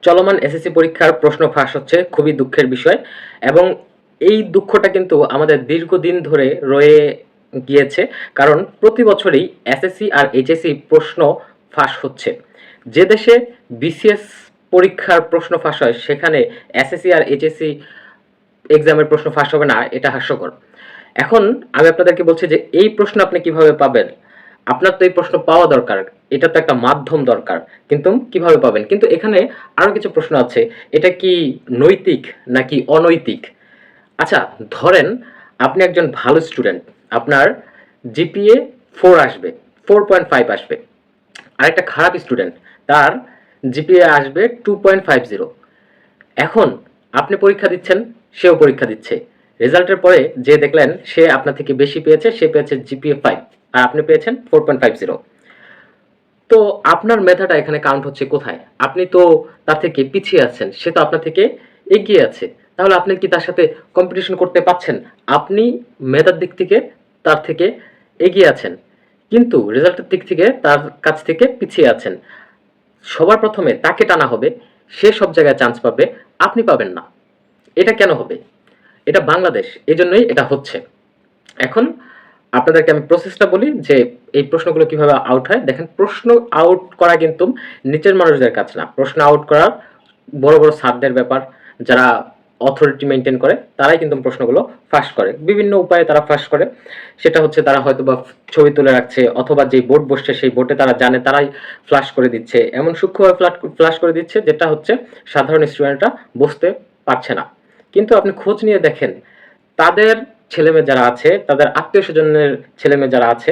চলমান এসএসসি পরীক্ষার প্রশ্ন ফাঁস হচ্ছে খুবই দুঃখের বিষয় এবং এই দুঃখটা কিন্তু আমাদের দীর্ঘদিন ধরে রয়ে গিয়েছে। কারণ প্রতি বছরই এসএসসি আর এইচএসসি প্রশ্ন ফাঁস হচ্ছে। যে দেশে বিসিএস পরীক্ষার প্রশ্ন ফাঁস হয় সেখানে এসএসসি আর এইচএসসি এক্সামের প্রশ্ন ফাঁস হবে না, এটা হাস্যকর। এখন আমি আপনাদেরকে বলছি যে এই প্রশ্ন আপনি কিভাবে পাবেন? আপনার তো এই প্রশ্ন পাওয়া দরকার। এটা তো একটা মাধ্যম দরকার। কিন্তু কিভাবে পাবেন? কিন্তু এখানে আরো কিছু প্রশ্ন আছে। এটা কি নৈতিক নাকি অনৈতিক? আচ্ছা, ধরেন আপনি একজন ভালো স্টুডেন্ট। আপনার জিপিএ 4 আসবে, 4.5 আসবে। আরেকটা খারাপ স্টুডেন্ট, তার জিপিএ আসবে 2.50। এখন আপনি পরীক্ষা দিচ্ছেন, সেও পরীক্ষা দিচ্ছে। রেজাল্টের পরে যে দেখলেন সে আপনার থেকে বেশি পেয়েছে, সে পেয়েছে জিপিএ 5 আর আপনি পেয়েছেন 4.50। তো আপনার মেধাটা এখানে কাউন্ট হচ্ছে কোথায়? আপনি তো তার থেকে পিছিয়ে আছেন, সে তো আপনার থেকে এগিয়ে আছে। তাহলে আপনি কি তার সাথে কম্পিটিশন করতে পারছেন? আপনি মেধার দিক থেকে তার থেকে এগিয়ে আছেন, কিন্তু রেজাল্টের দিক থেকে তার কাছ থেকে পিছিয়ে আছেন। সবার প্রথমে তাকে টানা হবে, সে সব জায়গায় চান্স পাবে, আপনি পাবেন না। এটা কেন হবে? এটা বাংলাদেশ, এজন্যই এটা হচ্ছে। এখন আপনাদেরকে আমি প্রসেসটা বলি যে এই প্রশ্নগুলো কিভাবে আউট হয়। দেখেন, প্রশ্ন আউট করা কিন্তু নিচের মানুষদের কাজ না। প্রশ্ন আউট করা বড় বড় স্যারদের ব্যাপার, যারা অথরিটি মেনটেন করে তারাই কিন্তু প্রশ্নগুলো ফাঁস করে। বিভিন্ন উপায়ে তারা ফাঁস করে। সেটা হচ্ছে তারা হয়তো বা ছবি তুলে রাখছে, অথবা যে বোর্ড বসছে সেই বোর্ডে তারা জানে, তারাই ফ্ল্যাশ করে দিচ্ছে। এমন সূক্ষ্মভাবে ফ্ল্যাশ করে দিচ্ছে যেটা হচ্ছে সাধারণ স্টুডেন্টরা বুঝতে পারছে না। কিন্তু আপনি খোঁজ নিয়ে দেখেন, তাদের ছেলেমেয়ে যারা আছে, তাদের আত্মীয় স্বজনের ছেলেমেয়ে যারা আছে,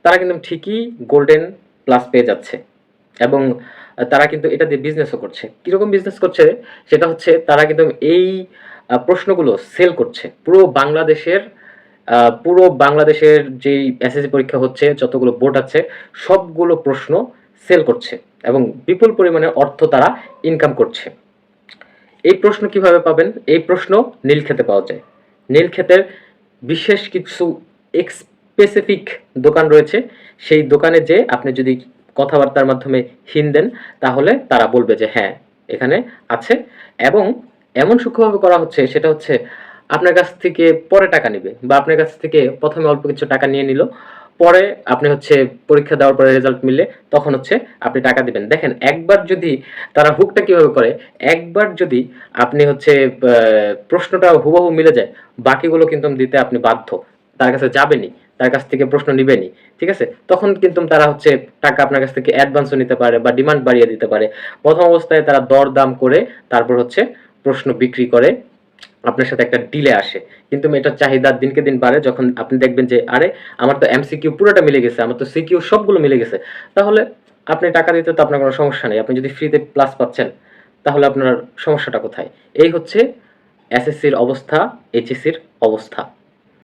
তারা কিন্তু ঠিকই গোল্ডেন প্লাস পেয়ে যাচ্ছে। এবং তারা কিন্তু এটা দিয়ে বিজনেসও করছে। কিরকম বিজনেস করছে? সেটা হচ্ছে তারা কিন্তু এই প্রশ্নগুলো সেল করছে পুরো বাংলাদেশের যেই এসএসসি পরীক্ষা হচ্ছে, যতগুলো বোর্ড আছে, সবগুলো প্রশ্ন সেল করছে এবং বিপুল পরিমাণে অর্থ তারা ইনকাম করছে। এই প্রশ্ন কিভাবে পাবেন? এই প্রশ্ন নীলক্ষেতে পাওয়া যায়। নীলক্ষেতের বিশেষ কিছু স্পেসিফিক দোকান রয়েছে। সেই দোকানে যেয়ে আপনি যদি কথাবার্তার মাধ্যমে হিন দেন, তাহলে তারা বলবে যে হ্যাঁ, এখানে আছে। এবং এমন সূক্ষ্মভাবে করা হচ্ছে, সেটা হচ্ছে আপনার কাছ থেকে পরে টাকা নিবে, বা আপনার কাছ থেকে প্রথমে অল্প কিছু টাকা নিয়ে নিল, পরে আপনি হচ্ছে পরীক্ষা দেওয়ার পরে রেজাল্ট মিললে তখন হচ্ছে আপনি টাকা দিবেন। দেখেন, একবার যদি তারা হুকটা কিভাবে করে, একবার যদি আপনি হচ্ছে প্রশ্নটা হুবহু মিলে যায়, বাকিগুলো কিন্তু দিতে আপনি বাধ্য। তার কাছে যাবেনই, তার কাছ থেকে প্রশ্ন নিবেনই। ঠিক আছে? তখন কিন্তু তারা হচ্ছে টাকা আপনার কাছ থেকে অ্যাডভান্সও নিতে পারে বা ডিমান্ড বাড়িয়ে দিতে পারে। প্রথম অবস্থায় তারা দরদাম করে তারপর হচ্ছে প্রশ্ন বিক্রি করে, আপনার সাথে একটা ডিলে আসে। কিন্তু এটার চাহিদা দিনকে দিন বাড়ে, যখন আপনি দেখবেন যে আরে, আমার তো এমসিকিউ পুরোটা মিলে গেছে, আমার তো সিকিউ সবগুলো মিলে গেছে, তাহলে আপনি টাকা দিতে তো আপনার কোনো সমস্যা নেই। আপনি যদি ফ্রিতে প্লাস পাচ্ছেন, তাহলে আপনার সমস্যাটা কোথায়? এই হচ্ছে এসএসসির অবস্থা, এইচএসসির অবস্থা।